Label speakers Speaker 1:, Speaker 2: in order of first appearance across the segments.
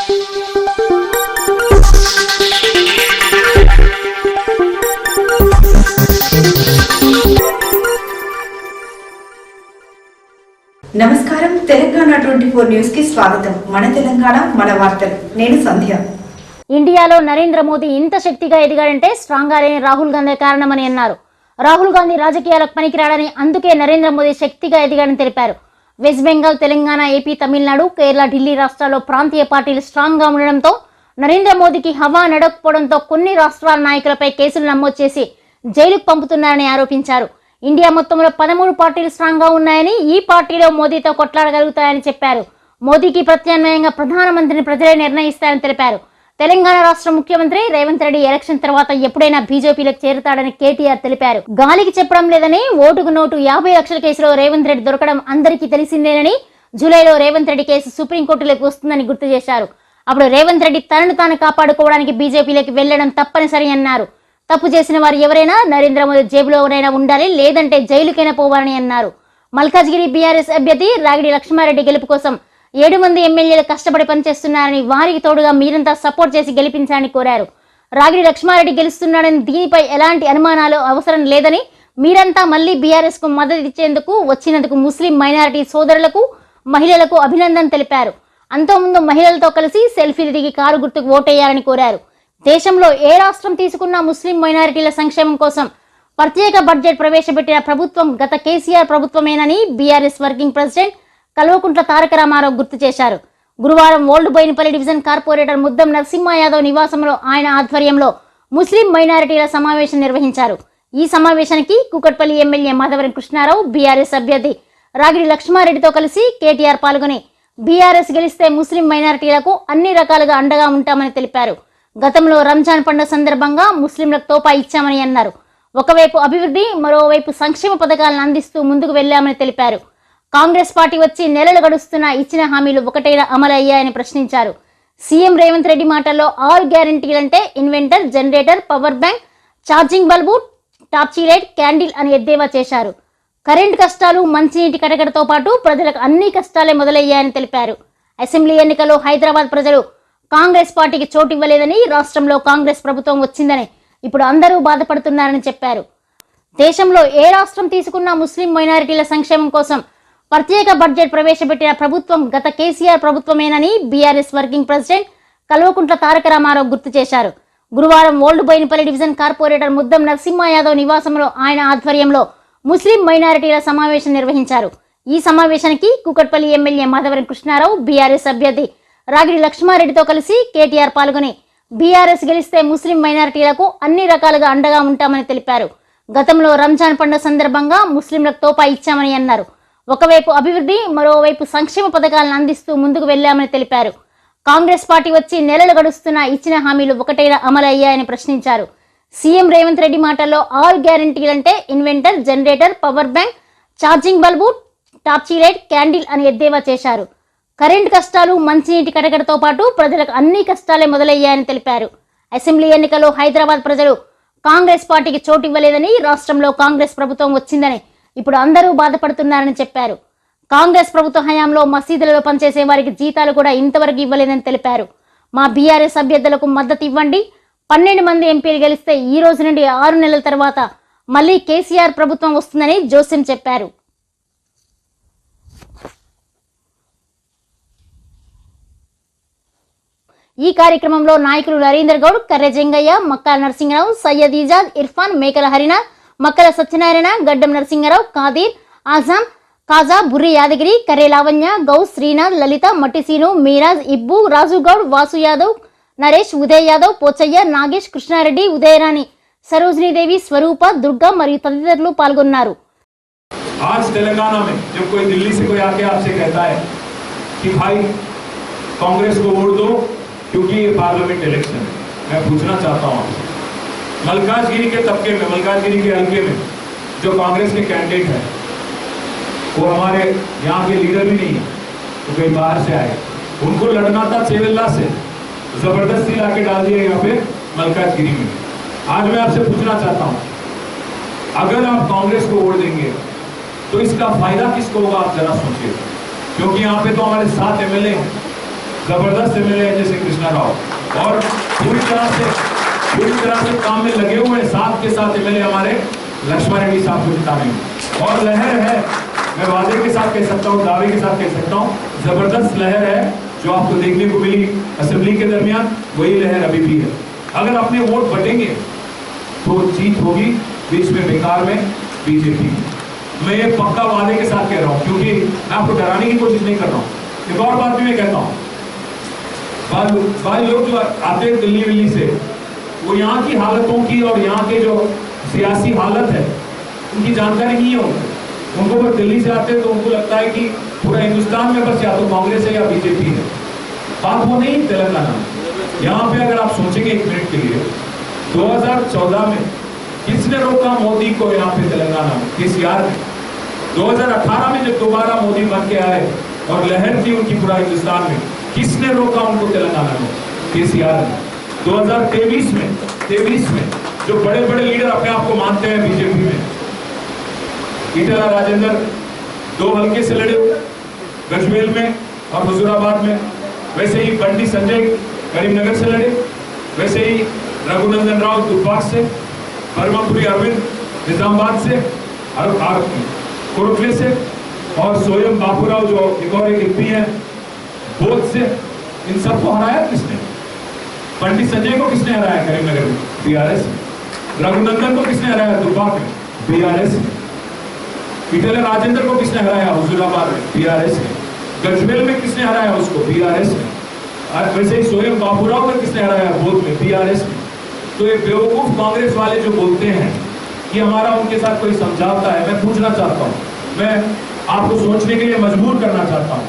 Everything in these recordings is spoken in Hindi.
Speaker 1: నమస్కారం తెలంగాణ 24 న్యూస్ కి స్వాగతం. మన తెలంగాణ మన వార్తలు. నేను సంధ్య.
Speaker 2: ఇండియాలో నరేంద్ర మోదీ ఇంత శక్తిగా ఎదిగాడంటే స్ట్రాంగ్ గానే రాహుల్ గాంధీ కారణమని అన్నారు. రాహుల్ గాంధీ రాజకీయాలకు పనికిరాడని, అందుకే నరేంద్ర మోదీ శక్తిగా ఎదిగాడని తెలిపారు. వెస్ట్ బెంగాల్, తెలంగాణ, ఏపీ, తమిళనాడు, కేరళ, ఢిల్లీ రాష్ట్రాల్లో ప్రాంతీయ పార్టీలు స్ట్రాంగ్ గా ఉండడంతో నరేంద్ర మోదీకి హవా నడకపోవడంతో కొన్ని రాష్ట్రాల నాయకులపై కేసులు నమోదు చేసి జైలుకు పంపుతున్నారని ఆరోపించారు. ఇండియా మొత్తంలో 13 పార్టీలు స్ట్రాంగ్ గా ఉన్నాయని, ఈ పార్టీలో మోదీతో కొట్లాడగలుగుతాయని చెప్పారు. మోదీకి ప్రత్యామ్నాయంగా ప్రధానమంత్రిని ప్రజలే నిర్ణయిస్తారని తెలిపారు. తెలంగాణ రాష్ట్ర ముఖ్యమంత్రి రేవంత్ రెడ్డి ఎలక్షన్ తర్వాత ఎప్పుడైనా బీజేపీలోకి చేరుతాడని కేటీఆర్ తెలిపారు. గాలికి చెప్పడం లేదని, ఓటుకు నోటు 50 లక్షల కేసులో రేవంత్ రెడ్డి దొరకడం అందరికీ తెలిసిందేనని, జూలైలో రేవంత్ రెడ్డి కేసు సుప్రీంకోర్టులోకి వస్తుందని గుర్తు చేశారు. అప్పుడు రేవంత్ రెడ్డి తనను తాను కాపాడుకోవడానికి బీజేపీలోకి వెళ్లడం తప్పనిసరి అన్నారు. తప్పు చేసిన వారు ఎవరైనా నరేంద్ర మోదీ జేబులోనైనా ఉండాలి, లేదంటే జైలుకైనా పోవాలని అన్నారు. మల్కాజ్గిరి బీఆర్ఎస్ అభ్యర్థి రాగిడి లక్ష్మారెడ్డి గెలుపు కోసం 7 మంది ఎమ్మెల్యేలు కష్టపడి పనిచేస్తున్నారని, వారికి తోడుగా మీరంతా సపోర్ట్ చేసి గెలిపించాలని కోరారు. రాగిడి లక్ష్మారెడ్డి గెలుస్తున్నాడని, దీనిపై ఎలాంటి అనుమానాలు అవసరం లేదని, మీరంతా మళ్లీ బీఆర్ఎస్ కు మద్దతు ఇచ్చేందుకు వచ్చినందుకు ముస్లిం మైనారిటీ సోదరులకు, మహిళలకు అభినందన తెలిపారు. అంతకుముందు మహిళలతో కలిసి సెల్ఫీలు దిగి కారు గుర్తుకు ఓటేయాలని కోరారు. దేశంలో ఏ రాష్ట్రం తీసుకున్న ముస్లిం మైనారిటీల సంక్షేమం కోసం ప్రత్యేక బడ్జెట్ ప్రవేశపెట్టిన ప్రభుత్వం గత కేసీఆర్ ప్రభుత్వమేనని బీఆర్ఎస్ వర్కింగ్ ప్రెసిడెంట్ కల్వకుంట్ల తారక రామారావు గుర్తు చేశారు. గురువారం old Boinapalli division corporator Muddam Narasimha Yadav నివాసంలో ఆయన ఆధ్వర్యంలో ముస్లిం మైనారిటీల సమావేశం నిర్వహించారు. ఈ సమావేశానికి కూకట్పల్లి ఎమ్మెల్యే మాధవరం కృష్ణారావు, బీఆర్ఎస్ అభ్యర్థి రాగిడి లక్ష్మారెడ్డితో కలిసి కేటీఆర్ పాల్గొని బీఆర్ఎస్ గెలిస్తే ముస్లిం మైనారిటీలకు అన్ని రకాలుగా అండగా ఉంటామని తెలిపారు. గతంలో రంజాన్ పండుగ సందర్భంగా ముస్లింలకు తోపా ఇచ్చామని అన్నారు. ఒకవైపు అభివృద్ధి, మరోవైపు సంక్షేమ పథకాలను అందిస్తూ ముందుకు వెళ్లామని తెలిపారు. కాంగ్రెస్ పార్టీ వచ్చి నెలలు గడుస్తున్నా ఇచ్చిన హామీలు ఒకటైనా అమలు అయ్యాయని ప్రశ్నించారు. సీఎం రేవంత్ రెడ్డి మాటల్లో 6 గ్యారంటీలంటే inverter, generator, power bank, charging bulb, torch light, candle అని ఎద్దేవా చేశారు. కరెంటు కష్టాలు, మంచినీటి కటకటతో పాటు ప్రజలకు అన్ని కష్టాలే మొదలయ్యాయని తెలిపారు. అసెంబ్లీ ఎన్నికల్లో హైదరాబాద్ ప్రజలు కాంగ్రెస్ పార్టీకి చోటు ఇవ్వలేదని, రాష్ట్రంలో కాంగ్రెస్ ప్రభుత్వం వచ్చిందని ఇప్పుడు అందరూ బాధపడుతున్నారని చెప్పారు. దేశంలో ఏ రాష్ట్రం తీసుకున్న ముస్లిం మైనారిటీల సంక్షేమం కోసం ప్రత్యేక బడ్జెట్ ప్రవేశపెట్టిన ప్రభుత్వం గత కేసీఆర్ ప్రభుత్వమేనని బీఆర్ఎస్ వర్కింగ్ ప్రెసిడెంట్ కల్వకుంట్ల తారక రామారావు గుర్తు చేశారు. గురువారం old Boinapalli division corporator Muddam Narasimha Yadav నివాసంలో ఆయన ఆధ్వర్యంలో ముస్లిం మైనారిటీల సమావేశం నిర్వహించారు. ఈ సమావేశానికి కూకట్పల్లి ఎమ్మెల్యే మాధవరం కృష్ణారావు, బీఆర్ఎస్ అభ్యర్థి రాగిడి లక్ష్మారెడ్డితో కలిసి కేటీఆర్ పాల్గొని బీఆర్ఎస్ గెలిస్తే ముస్లిం మైనారిటీలకు అన్ని రకాలుగా అండగా ఉంటామని తెలిపారు. గతంలో రంజాన్ పండుగ సందర్భంగా ముస్లింలకు తోపా ఇచ్చామని అన్నారు. ఒకవైపు అభివృద్ధి, మరోవైపు సంక్షేమ పథకాలను అందిస్తూ ముందుకు వెళ్లామని తెలిపారు. కాంగ్రెస్ పార్టీ వచ్చి నెలలు గడుస్తున్నా ఇచ్చిన హామీలు ఒకటైనా అమలు అయ్యాయని ప్రశ్నించారు. సీఎం రేవంత్ రెడ్డి మాటల్లో 6 గ్యారంటీలంటే inverter, generator, power bank, charging bulb, torch light, candle అని ఎద్దేవా చేశారు. కరెంటు కష్టాలు, మంచినీటి కటకటతో పాటు ప్రజలకు అన్ని కష్టాలే మొదలయ్యాయని తెలిపారు. అసెంబ్లీ ఎన్నికల్లో హైదరాబాద్ ప్రజలు కాంగ్రెస్ పార్టీకి చోటు ఇవ్వలేదని, రాష్ట్రంలో కాంగ్రెస్ ప్రభుత్వం వచ్చిందని ఇప్పుడు అందరూ బాధపడుతున్నారని చెప్పారు. కాంగ్రెస్ ప్రభుత్వ హయాంలో మసీదులలో పనిచేసే వారికి జీతాలు కూడా ఇంతవరకు ఇవ్వలేదని తెలిపారు. మా బీఆర్ఎస్ అభ్యర్థులకు మద్దతు ఇవ్వండి. 12 మంది ఎంపీలు గెలిస్తే ఈ రోజు నుండి 6 నెలల తర్వాత మళ్లీ కేసీఆర్ ప్రభుత్వం వస్తుందని జోస్యం చెప్పారు. ఈ కార్యక్రమంలో నాయకులు నరేందర్ గౌడ్, కర్రె జంగయ్య, మక్కాల నరసింహరావు, సయ్యద్ ఇజాద్, ఇర్ఫాన్, మేకల హరిన, మక్కల సత్యనారాయణ, గడ్డం నరసింహరావు, కాదీర్, ఆజాం, కాజా, బుర్రి యాదగిరి, కర్రె లావణ్య, గౌస్, శ్రీనాథ్, లలిత, మట్టిసీను, మీరాజ్, ఇబ్బు, రాజు గౌడ్, వాసు యాదవ్, నరేష్, ఉదయ్ యాదవ్, పోచయ్య, నాగేష్, కృష్ణారెడ్డి, ఉదయరాణి, సరోజినీదేవి, స్వరూప, దుర్గా మరియు తదితరులు పాల్గొన్నారు.
Speaker 3: आज तेलंगाना में जब कोई दिल्ली से कोई आके आपसे कहता है कि भाई कांग्रेस को वोट दो क्योंकि ये पार्लियामेंट इलेक्शन है, मैं पूछना चाहता हूँ मल्काजगिरी के तबके में, मल्काजगिरी के हल्के में जो कांग्रेस के कैंडिडेट हैं वो हमारे यहाँ के लीडर भी नहीं है, वो कोई बाहर से आए, उनको लड़ना था चेवेल्ला से, जबरदस्ती लाके डाल दिया यहाँ पे मल्काजगिरी में। आज मैं आपसे पूछना चाहता हूँ, अगर आप कांग्रेस को वोट देंगे तो इसका फायदा किसको होगा, आप जरा सोचिए, क्योंकि यहाँ पे तो हमारे 7 एमएलए हैं जबरदस्त एमएलए है जैसे कृष्णा राव, और पूरी तरह से काम में लगे हुए हैं। साथ के साथ एमएलए हमारे लक्ष्मण रेड्डी साहब को जिताने में, और लहर है, मैं वादे के साथ कह सकता हूँ, दावे के साथ कह सकता हूँ, जबरदस्त लहर है जो आपको देखने को मिली असेंबली के दरमियान, वही लहर अभी भी है। अगर अपने वोट बटेंगे तो जीत होगी बीच में बेकार में बीजेपी। मैं ये पक्का वादे के साथ कह रहा हूं, क्योंकि मैं आपको डराने की कोशिश नहीं कर रहा हूं। एक और बात भी मैं कहता हूं, भाई लोग जो आते हैं दिल्ली विल्ली से, वो यहाँ की हालतों की और यहाँ के जो सियासी हालत है उनकी जानकारी नहीं है उनको बस दिल्ली से आते हैं तो उनको लगता है कि पूरा हिंदुस्तान में बस या तो कांग्रेस है या बीजेपी है। बात वो नहीं तेलंगाना में। यहाँ पे अगर आप सोचेंगे एक मिनट के लिए, 2014 में किसने रोका मोदी को यहाँ पे तेलंगाना में? केसीआर ने। 2018 में जब दोबारा मोदी बन के आए और लहर थी उनकी पूरा हिंदुस्तान में, किसने रोका उनको तेलंगाना में? केसीआर ने। 2023 में जो बड़े बड़े लीडर अपने आप को मानते हैं बीजेपी में, ईटेला राजेंद्र 2 हल्के से लड़े हुए, गजवेल में और हुजूराबाद में। वैसे ही बंडी संजय करीमनगर से लड़े, वैसे ही रघुनंदन राव दुब्बाक से, बर्मापुरी अरविंद निजामाबाद से, कुरुखले से, और सोयम बापूराव जो एक और एक एमपी है बोध से। इन सबको हराया किसने? पंडित संजय को किसने हराया करीमनगर में? बीआरएस। रघुनंदन को किसने हराया दुब्बाक में? बीआरएस। ईटेला राजेंद्र को किसने हराया हुजूराबाद में? बीआरएस ने। गजवेल में किसने हराया उसको? बीआरएस ने। वैसे ही सोयम बापूराव को किसने हराया बोध में? बीआरएस ने। तो ये बेवकूफ कांग्रेस वाले जो बोलते हैं कि हमारा उनके साथ कोई समझौता है, मैं पूछना चाहता हूँ, मैं आपको सोचने के लिए मजबूर करना चाहता हूँ,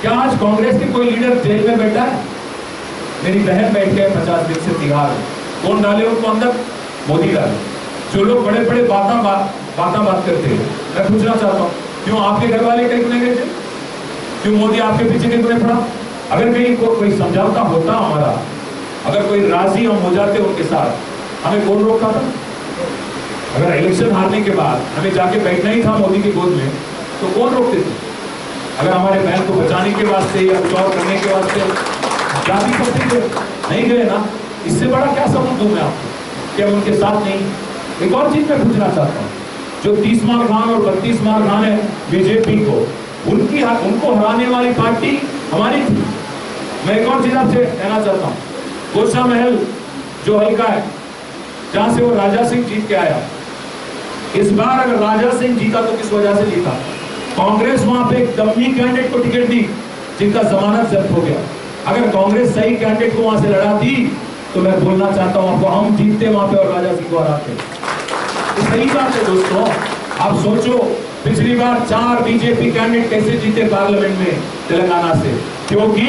Speaker 3: क्या आज कांग्रेस के कोई लीडर जेल में बैठा है? मेरी बहन बैठ गए 50 दिन से तिहाड़। कौन डाले उनको अंदर? मोदी डाले। जो लोग बड़े बड़े बात करते हैं, मैं पूछना चाहता हूँ, क्यों आपके घर वाले कहीं नहीं गए थे? क्यों मोदी आपके पीछे नहीं पड़ा? अगर कहीं कोई समझौता होता हमारा, अगर कोई राजी हम हो जाते उनके साथ, हमें कौन रोकता था? अगर इलेक्शन हारने के बाद हमें जाके बैठना ही था मोदी की गोद में, तो कौन रोकते थे? अगर हमारे बहन को बचाने के वास्ते या कुछ और करने के वास्ते जा भी सकते थे, नहीं गए ना। इससे बड़ा क्या सबूत दूं मैं आपको कि हम उनके साथ नहीं? एक और चीज मैं पूछना चाहता हूँ, जो 30 मार खान और 32 मार खान है बीजेपी को, उनको हराने वाली पार्टी हमारी थी। मैं एक और चीज आपसे कहना चाहता हूँ, गोसा महल जो हल्का है जहां से वो राजा सिंह जीत के आया, इस बार अगर राजा सिंह जीता तो किस वजह से जीता? कांग्रेस वहां पे एक डम्मी कैंडिडेट को टिकट दी जिनका जमानत जब्त हो गया। अगर कांग्रेस सही कैंडिडेट को वहां से लड़ाती तो मैं बोलना चाहता हूं आपको, हम जीतते वहां पे और राजा सिंह को हराते। तो सही बात है दोस्तों, आप सोचो पिछली बार 4 बीजेपी कैंडिडेट कैसे जीते पार्लियामेंट में तेलंगाना से? क्योंकि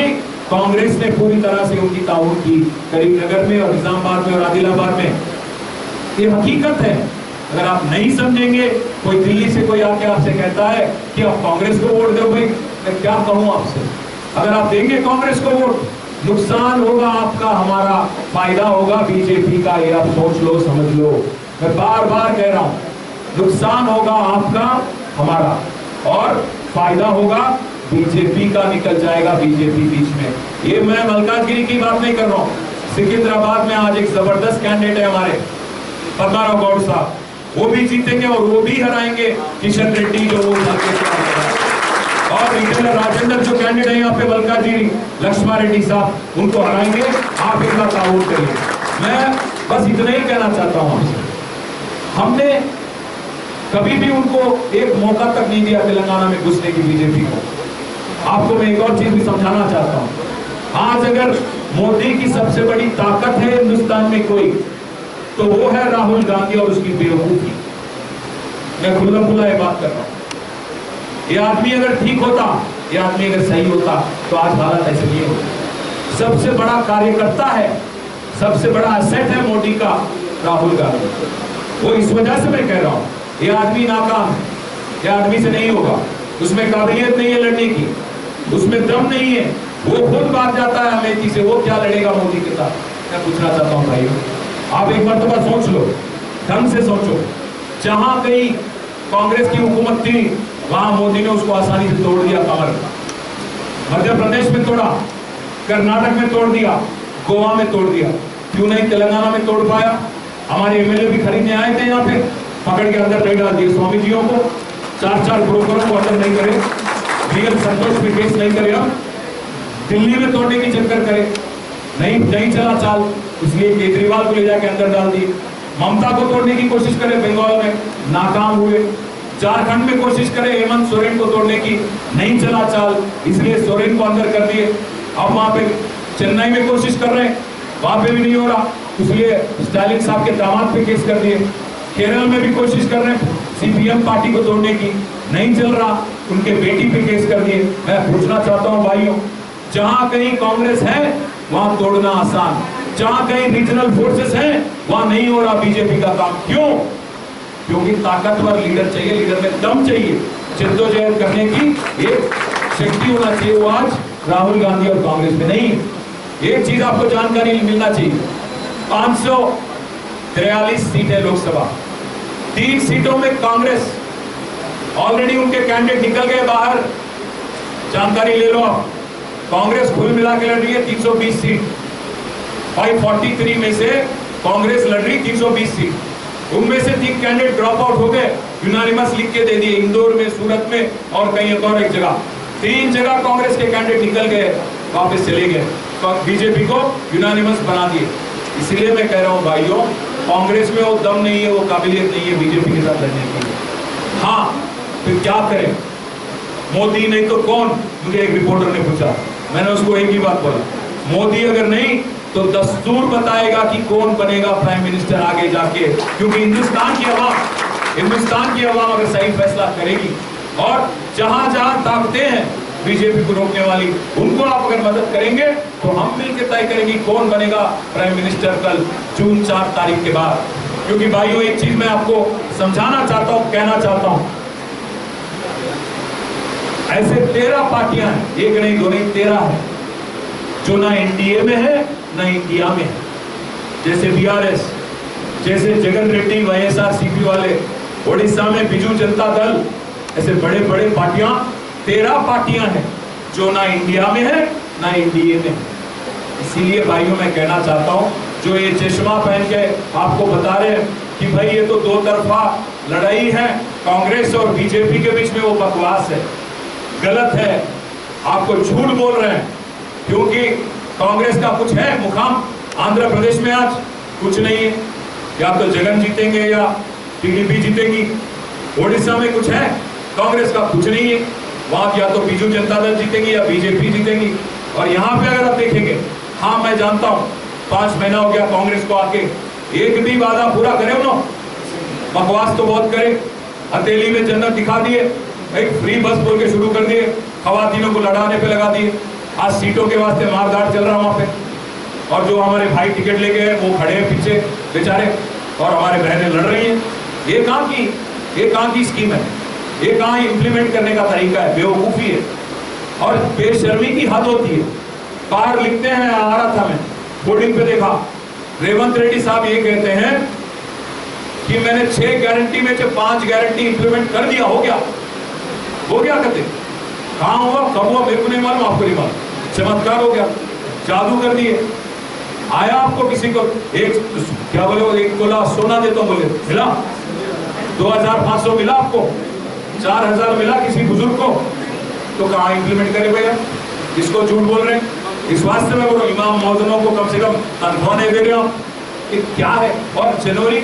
Speaker 3: कांग्रेस ने पूरी तरह से उनकी ताउन की, करीमनगर में और निजामाबाद में और आदिलाबाद में। ये हकीकत है। अगर आप नहीं समझेंगे, कोई दिल्ली से कोई आके आपसे कहता है कि आप कांग्रेस को वोट दो, भाई मैं क्या कहूं आपसे? अगर आप देंगे कांग्रेस को वोट, नुकसान होगा आपका, हमारा फायदा होगा बीजेपी का। ये आप सोच लो, समझ लो। मैं बार बार कह रहा हूं, नुकसान होगा आपका, हमारा, और फायदा होगा बीजेपी का, निकल जाएगा बीजेपी बीच में। ये मैं मल्काजगिरी की बात नहीं कर रहा हूं। सिकंदराबाद में आज एक जबरदस्त कैंडिडेट है हमारे पद्माराव गौड़ साहब, वो भी जीतेंगे और वो भी हराएंगे किशन रेड्डी जो वो और ईटेला राजेंद्र जो कैंडिडेट है यहाँ पे मल्काजगिरी, लक्ष्मण रेड्डी साहब, उनको हराएंगे। आप इनका ताउन करिए। मैं बस इतना ही कहना चाहता हूँ आपसे, हमने कभी भी उनको एक मौका तक नहीं दिया तेलंगाना में घुसने की बीजेपी को। आपको मैं एक और चीज भी समझाना चाहता हूँ। आज अगर मोदी की सबसे बड़ी ताकत है हिंदुस्तान में कोई, तो वो है राहुल गांधी और उसकी बेवकूफी। मैं खुल्लम खुल्ला ये बात कर रहा हूं। ये आदमी अगर ठीक होता, ये आदमी अगर सही होता, तो आज हालत ऐसे नहीं होती। सबसे बड़ा कार्यकर्ता है, सबसे बड़ा एसेट है मोदी का राहुल गांधी। वो इस वजह से मैं कह रहा हूं, ये आदमी नाकाम है, ये आदमी से नहीं होगा, उसमें काबिलियत नहीं है लड़ने की, उसमें दम नहीं है। वो खुद भाग जाता है अमेठी से, वो क्या लड़ेगा मोदी के साथ? मैं पूछना चाहता हूँ भाई, आप एक मर्तबा सोच लो, ढंग से सोचो। जहां कहीं कांग्रेस की हुकूमत थी, वहां मोदी ने उसको आसानी से तोड़ दिया कमर। मध्य प्रदेश में तोड़ा, कर्नाटक में तोड़ दिया, गोवा में तोड़ दिया, क्यों नहीं तेलंगाना में तोड़ पाया? हमारे एमएलए भी खरीदने आए थे यहाँ पे, पकड़ के अंदर नहीं डाल दिए स्वामी जियों को, 4 ब्रोकरों को अंदर नहीं करे, डीएम संतोष पे केस नहीं करे, अब दिल्ली में तोड़ने की चक्कर करे, नहीं चला चाल, इसलिए केजरीवाल को ले जाके अंदर डाल दिए। ममता को तोड़ने की कोशिश करे बंगाल में, नाकाम हुए। झारखंड में कोशिश करे हेमंत सोरेन को तोड़ने की, नहीं चला चाल, इसलिए सोरेन को अंदर कर दिए। अब वहां पे चेन्नई में कोशिश कर रहे हैं, वहां पे भी नहीं हो रहा, इसलिए स्टालिन साहब के दामाद पे केस कर दिए। केरल में भी कोशिश कर रहे हैं सीपीएम पार्टी को तोड़ने की, नहीं चल रहा, उनके बेटी पे केस कर दिए। मैं पूछना चाहता हूं भाइयों, जहां कहीं कांग्रेस है वहां तोड़ना आसान, जहां कहीं रीजनल फोर्सेस हैं वहां नहीं हो रहा बीजेपी का काम। क्यों? क्योंकि ताकतवर लीडर चाहिए, लीडर में दम चाहिए, जद्दोजहद करने की एक शक्ति होना चाहिए। वो आज राहुल गांधी और कांग्रेस में नहीं। एक चीज आपको जानकारी मिलना चाहिए, 543 सीट है लोकसभा, 3 सीटों में कांग्रेस ऑलरेडी उनके कैंडिडेट निकल गए बाहर। जानकारी ले लो आप, कांग्रेस कुल मिला के लड़ रही है 320 सीट, 543 में से कांग्रेस लड़ रही 320 सीट, उनमें से 3 कैंडिडेट ड्रॉप आउट हो गए, यूनानिमस लिख के दे दिए, इंदौर में, सूरत में और कहीं और एक जगह। 3 जगह कांग्रेस के कैंडिडेट निकल गए, वापस चले गए, तो बीजेपी को यूनानिमस बना दिए। इसलिए मैं कह रहा हूं भाइयों, कांग्रेस में वो दम नहीं है, वो काबिलियत नहीं है बीजेपी के साथ लड़ने की। हाँ, फिर क्या करें? मोदी नहीं तो कौन? मुझे एक रिपोर्टर ने पूछा, मैंने उसको एक ही बात बोला, मोदी अगर नहीं तो दस्तूर बताएगा कि कौन बनेगा प्राइम मिनिस्टर आगे जाके, क्योंकि हिंदुस्तान की आवाम अगर सही फैसला करेगी, और जहां जहां ताकतें हैं बीजेपी को रोकने वाली, उनको आप अगर मदद करेंगे तो हम मिलकर तय करेंगे कौन बनेगा प्राइम मिनिस्टर कल जून 4 तारीख के बाद। क्योंकि भाइयों एक चीज मैं आपको समझाना चाहता हूं, कहना चाहता हूं, ऐसे 13 पार्टियां हैं, एक नहीं दो नहीं 13 है, जो ना एनडीए में है ना इंडिया में है। जैसे बीआरएस, जैसे जगन रेड्डी वाईएसआरसीपी वाले, ओडिशा में बिजू जनता दल, ऐसे बड़े बड़े पार्टियां, 13 पार्टियां हैं जो ना इंडिया में है ना एनडीए में है। इसीलिए भाइयों मैं कहना चाहता हूं, जो ये चश्मा पहन के आपको बता रहे हैं कि भाई ये तो 2 तरफा लड़ाई है कांग्रेस और बीजेपी के बीच में, वो बकवास है, गलत है, आपको झूठ बोल रहे हैं। क्योंकि कांग्रेस का कुछ है मुकाम आंध्र प्रदेश में? आज कुछ नहीं है, या तो जगन जीतेंगे या टीडीपी जीतेगी। ओडिशा में कुछ है? कांग्रेस का कुछ नहीं है, वहां या तो बीजू जनता दल जीतेगी या बीजेपी जीतेगी। और यहाँ पे अगर आप देखेंगे, हाँ मैं जानता हूँ 5 महीना हो गया कांग्रेस को आके, एक भी वादा पूरा करे उन्होंने, बकवास तो बहुत करे, हथेली में जन्नत दिखा दिए, एक फ्री बस बोल के शुरू कर दिए, खवातीनों को लड़ाने पे लगा दिए, आज सीटों के वास्ते मारधाड़ चल रहा वहां पे, और जो हमारे भाई टिकट लेके गए वो खड़े हैं पीछे बेचारे, और हमारे बहनें लड़ रही हैं। ये कहाँ की स्कीम है? ये कहाँ इम्प्लीमेंट करने का तरीका है? बेवकूफ़ी है और बेशर्मी की हद होती है। बाहर लिखते हैं, आ रहा था मैं बोर्डिंग पे देखा, रेवंत रेड्डी साहब ये कहते हैं कि मैंने 6 गारंटी में से 5 गारंटी इंप्लीमेंट कर दिया, हो गया कहते। कहाँ हुआ, कब हुआ, मेरे को नहीं मालूम, आपको नहीं मालूम, चमत्कार हो गया, जादू कर दिए। आया आपको किसी को एक क्या बोले, 1 तोला सोना देता हूं बोले, मिला? 2500 मिला आपको? 4000 मिला किसी बुजुर्ग को? तो कहाँ इंप्लीमेंट करे भैया? इसको झूठ बोल रहे हैं। इस वास्ते में बोलो, इमाम मौजनों को कम से कम तनख्वाह नहीं दे रहे हो, क्या है? और जनवरी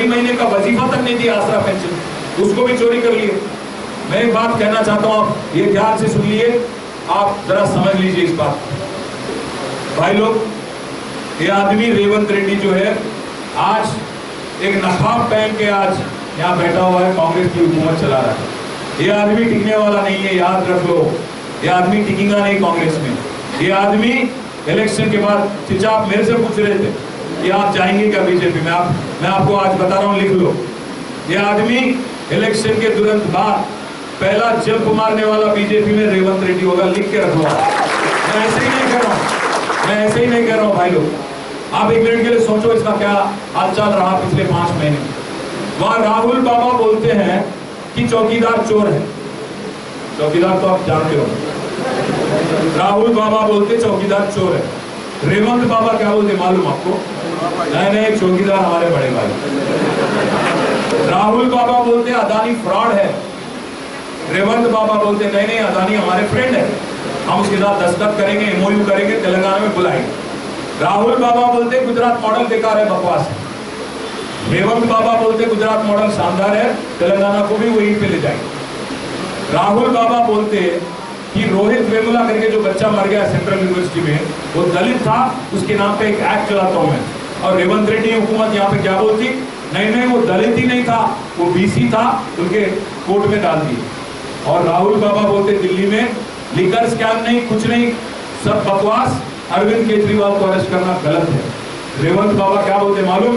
Speaker 3: महीने का वजीफा तक नहीं दिया, आसरा पेंशन, उसको भी चोरी कर लिए। मैं एक बात कहना चाहता हूं, आप ये ध्यान से सुनिए, आप जरा समझ लीजिए इस बात भाई लोग। ये आदमी रेवंत रेड्डी जो है, आज एक नकाब पहन के आज यहाँ बैठा हुआ है, कांग्रेस की हुकूमत चला रहा है। ये आदमी टिकने वाला नहीं है, याद रख लो, ये आदमी टिकेगा नहीं कांग्रेस में। ये आदमी इलेक्शन के बाद, चिचा आप मेरे से पूछ रहे थे कि आप जाएंगे क्या बीजेपी में, मैं आपको आज बता रहा हूँ, लिख लो। ये आदमी इलेक्शन के तुरंत बाद पहला जंप मारने वाला बीजेपी में रेवंत रेड्डी होगा, लिख के रखो। मैं ऐसे ही नहीं कह रहा हूँ, भाई लोग। आप 1 मिनट के लिए सोचो इसका क्या हालचाल रहा पिछले 5 महीने। वहां राहुल बाबा बोलते हैं कि चौकीदार चोर है। चौकीदार तो आप जानते हो, राहुल बाबा बोलते चौकीदार चोर है, रेवंत बाबा क्या बोलते मालूम आपको? नहीं, चौकीदार हमारे बड़े भाई। राहुल बाबा बोलते अदानी फ्रॉड है, रेवंत बाबा बोलते नहीं अदानी हमारे फ्रेंड है, हम उसके साथ दस्तखत करेंगे, एमओयू करेंगे, तेलंगाना में बुलाएंगे। राहुल बाबा बोलते गुजरात मॉडल बेकार है, बकवास है। रेवंत बाबा बोलते गुजरात मॉडल शानदार है, तेलंगाना को भी वहीं पे ले जाएंगे। राहुल बाबा बोलते कि रोहित वेमुला करके जो बच्चा मर गया सेंट्रल यूनिवर्सिटी में, वो दलित था, उसके नाम पे एक एक्ट चलाता हूं मैं। और रेवंत रेड्डी हुकूमत यहाँ पे क्या बोलती? नहीं वो दलित ही नहीं था, वो बीसी था, उनके कोर्ट में डाल दिए। और राहुल बाबा बोलते दिल्ली में लिकर स्कैम नहीं, कुछ नहीं, सब बकवास, अरविंद केजरीवाल को अरेस्ट करना गलत है। रेवंत बाबा क्या बोलते मालूम?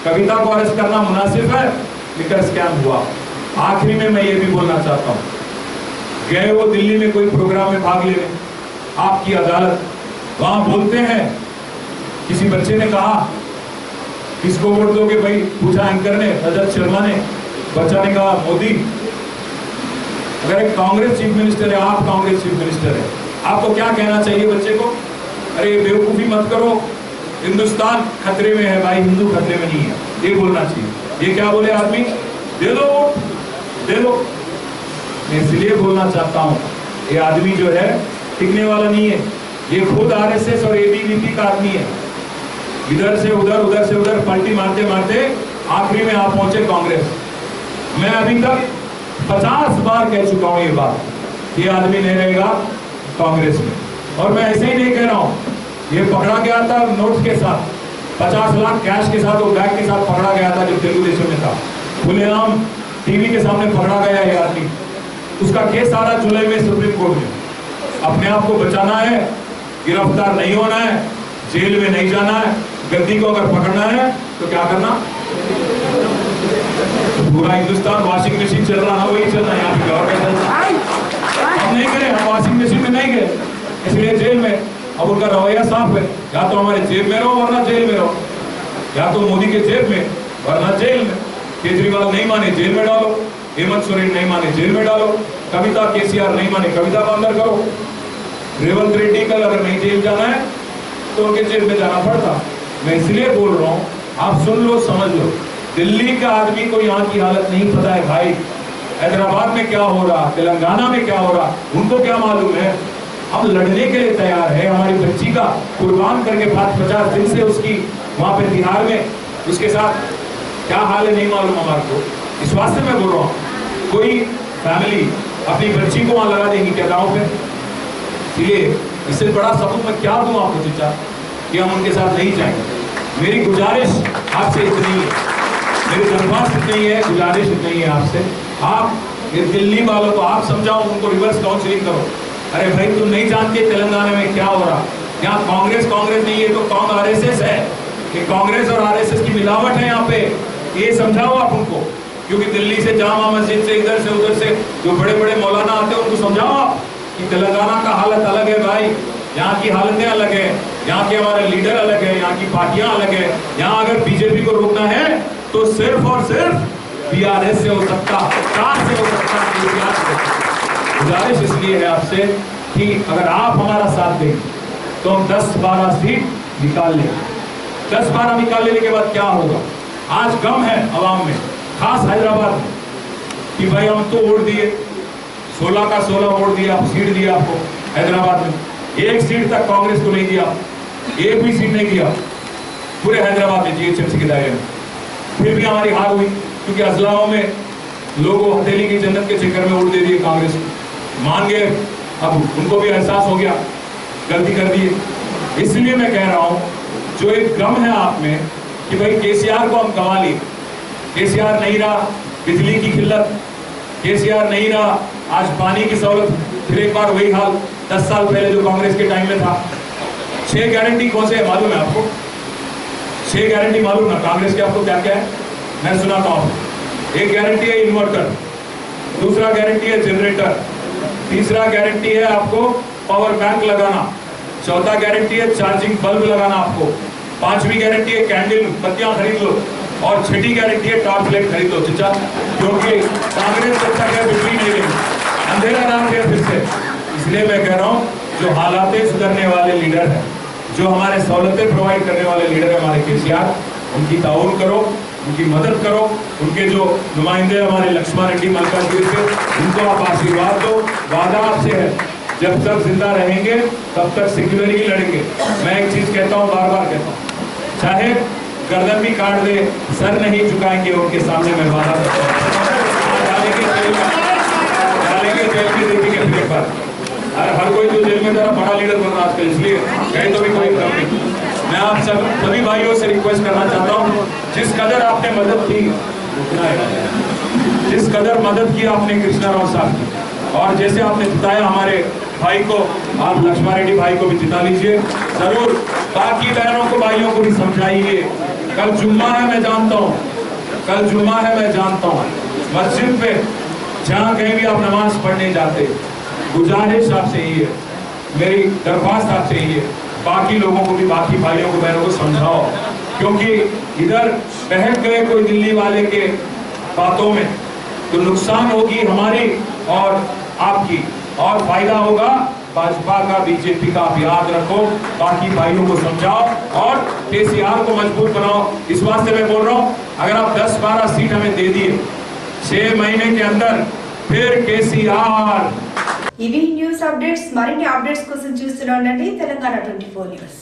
Speaker 3: कविता को अरेस्ट करना मुनासिब है, लिकर स्कैम हुआ। आखिरी में मैं ये भी बोलना चाहता हूँ, गए वो दिल्ली में कोई प्रोग्राम में भाग लेने, आपकी अदालत, वहां बोलते हैं, किसी बच्चे ने कहा किसको वोट दोगे भाई, पूछा एंकर ने, रजत शर्मा ने, बच्चा ने कहा मोदी। अगर एक कांग्रेस चीफ मिनिस्टर है, आप कांग्रेस चीफ मिनिस्टर है, आपको क्या कहना चाहिए बच्चे को? अरे बेवकूफी मत करो, हिंदुस्तान खतरे में है भाई, हिंदू खतरे में नहीं है, ये बोलना चाहिए। ये क्या बोले आदमी? दे दो वोट, दे दो। मैं इसलिए बोलना चाहता हूं, ये आदमी जो है टिकने वाला नहीं है, ये खुद आरएसएस और एबीवीपी का आदमी है। इधर से उधर पलटी मारते मारते आखिरी में आप पहुंचे कांग्रेस। मैं अभी तक 50 बार कह चुका हूं ये बात, ये आदमी नहीं रहेगा कांग्रेस में। और मैं ऐसे ही नहीं कह रहा हूं, ये पकड़ा गया था नोट्स के साथ, 50 लाख कैश के साथ, वो बैग के साथ पकड़ा गया था, जो तेलुगु देशम में था, खुलेआम टीवी के सामने पकड़ा गया ये आदमी। उसका केस आ रहा जुलाई में सुप्रीम कोर्ट में। अपने आप को बचाना है, गिरफ्तार नहीं होना है, जेल में नहीं जाना है, गद्दी को अगर पकड़ना है तो क्या करना? पूरा हिंदुस्तान वॉशिंग मशीन चल रहा है, वही चल रहा है यहाँ पे, और हम नहीं करें, हम वॉशिंग मशीन में नहीं गए, इसलिए जेल में। अब उनका रवैया साफ है, या तो हमारे जेब में रहो वरना जेल में रहो, या तो मोदी के जेब में वरना जेल में। केजरीवाल नहीं माने जेल में डालो, हेमंत सोरेन नहीं माने जेल में डालो, कविता केसीआर नहीं माने कविता को अंदर करो, रेवंत रेड्डी कल अगर नहीं जेल जाना है तो उनके जेल में जाना पड़ता। मैं इसलिए बोल रहा हूँ, आप सुन लो, समझ लो, दिल्ली का आदमी को यहाँ की हालत नहीं पता है भाई, हैदराबाद में क्या हो रहा, तेलंगाना में क्या हो रहा, उनको क्या मालूम है? हम लड़ने के लिए तैयार है, हमारी बच्ची का कुर्बान करके 50 दिन से उसकी वहां पे बिहार में उसके साथ क्या हाल है नहीं मालूम हमारे को। इस वास्ते मैं बोल रहा हूँ, कोई फैमिली अपनी बच्ची को वहां लगा देगी क्या गाँव में? इसलिए इससे बड़ा सबूत मैं क्या दूं आपको चचा कि हम उनके साथ नहीं जाएंगे। मेरी गुजारिश आपसे इतनी है, मेरी दरख्वास्त इतनी है, गुजारिश इतनी है आपसे, आप ये दिल्ली वालों को आप समझाओ, उनको रिवर्स काउंसलिंग करो। अरे भाई तुम नहीं जानते तेलंगाना में क्या हो रहा, यहाँ कांग्रेस नहीं है तो कौन आरएसएस है, कि कांग्रेस और आरएसएस की मिलावट है यहाँ पे, ये समझाओ आप उनको। क्योंकि दिल्ली से जामा मस्जिद से इधर से उधर से जो बड़े बड़े मौलाना आते हैं उनको समझाओ आप कि तेलंगाना का हालत अलग है भाई, यहाँ की हालतें अलग है, यहाँ के हमारे लीडर अलग है, यहाँ की पार्टियां अलग है। यहाँ अगर बीजेपी को रोकना है तो सिर्फ और सिर्फ बीआरएस से हो सकता, कार से हो सकता है। गुजारिश इसलिए है आपसे कि अगर आप हमारा साथ दें तो हम 10-12 सीट निकाल लें। 10-12 निकाल लेने के बाद क्या होगा? आज गम है अवाम में, खास हैदराबाद में, कि भाई हम तो वोट दिए, 16 का 16 वोट दिया, सीट दिया आपको हैदराबाद में, एक सीट तक कांग्रेस को नहीं दिया, एक भी सीट नहीं दिया पूरे हैदराबाद में जीएचएमसी के दायरे में। फिर भी हमारी हार हुई क्योंकि अजलाओं में लोगों हथेली की जन्नत के चक्कर में वोट दे दिए कांग्रेस को, मान गए, अब उनको भी एहसास हो गया गलती कर दी। इसलिए मैं कह रहा हूं, जो एक गम है आप में कि भाई केसीआर को हम गंवा लिए, केसीआर नहीं रहा, बिजली की किल्लत, केसीआर नहीं रहा, आज पानी की सहूलत, फिर एक बार वही हाल 10 साल पहले जो कांग्रेस के टाइम में था। 6 गारंटी कौन से है मालूम है आपको? 6 गारंटी मालूम ना कांग्रेस के आपको क्या क्या है? मैं सुनाता हूँ। एक गारंटी है इन्वर्टर, दूसरा गारंटी है जनरेटर, तीसरा गारंटी है आपको पावर बैंक लगाना, चौथा गारंटी है चार्जिंग बल्ब लगाना आपको, 5वीं गारंटी है कैंडल बत्तियां खरीद लो, और 6ठी गारंटी है टॉर्च लाइट खरीद लो चचा, क्योंकि कांग्रेस जब तक है बिजली नहीं देगी, अंधेरा नाम है फिर से। इसलिए मैं कह रहा हूँ जो हालातें सुधरने वाले लीडर हैं, जो हमारे सहूलतें प्रोवाइड करने वाले लीडर है हमारे केसीआर, उनकी ताउन करो, उनकी मदद करो। उनके जो नुमाइंदे हमारे लक्ष्मण रेड्डी मल्काजगिरी से, उनको आप आशीर्वाद दो। वादा आपसे है, जब तक जिंदा रहेंगे तब तक सेक्युलर ही लड़ेंगे। मैं एक चीज कहता हूँ, बार बार कहता हूँ, चाहे गर्दन भी काट दे, सर नहीं झुकाएंगे उनके सामने। मैं वादा करता हूँ, डालेंगे जेल में देखेंगे फिर पर। हर कोई तो जेल में जरा बड़ा लीडर बन रहा आजकल, इसलिए कहीं तो भी कोई कम नहीं। मैं आप सभी भाइयों से रिक्वेस्ट करना चाहता हूँ, जिस कदर आपने मदद की, जिस कदर मदद की आपने कृष्णा राव साहब की, और जैसे आपने जिताया हमारे भाई को, आप लक्ष्मण रेड्डी भाई को भी जिता लीजिए जरूर। बाकी बहनों को, भाइयों को भी समझाइए। कल जुम्मा है, मैं जानता हूँ, कल जुम्मा है, मैं जानता हूँ। मस्जिद पे जहाँ कहीं भी आप नमाज पढ़ने जाते, गुजारिश आपसे यही है, मेरी दरख्वास्त आपसे यही है, बाकी लोगों को भी, बाकी भाइयों को, बहनों को समझाओ। क्योंकि इधर बहक गए कोई दिल्ली वाले के बातों में तो नुकसान होगी हमारी और आपकी, और फायदा होगा भाजपा का, बीजेपी का। आप याद रखो, बाकी भाइयों को समझाओ और केसीआर को मजबूत बनाओ। इस वास्ते मैं बोल रहा हूँ, अगर आप 10-12 सीट हमें दे दिए 6 महीने के अंदर, फिर केसीआर।
Speaker 1: ఇవి న్యూస్ అప్డేట్స్. మరిన్ని అప్డేట్స్ కోసం చూస్తూనే ఉండండి తెలంగాణ 24 న్యూస్.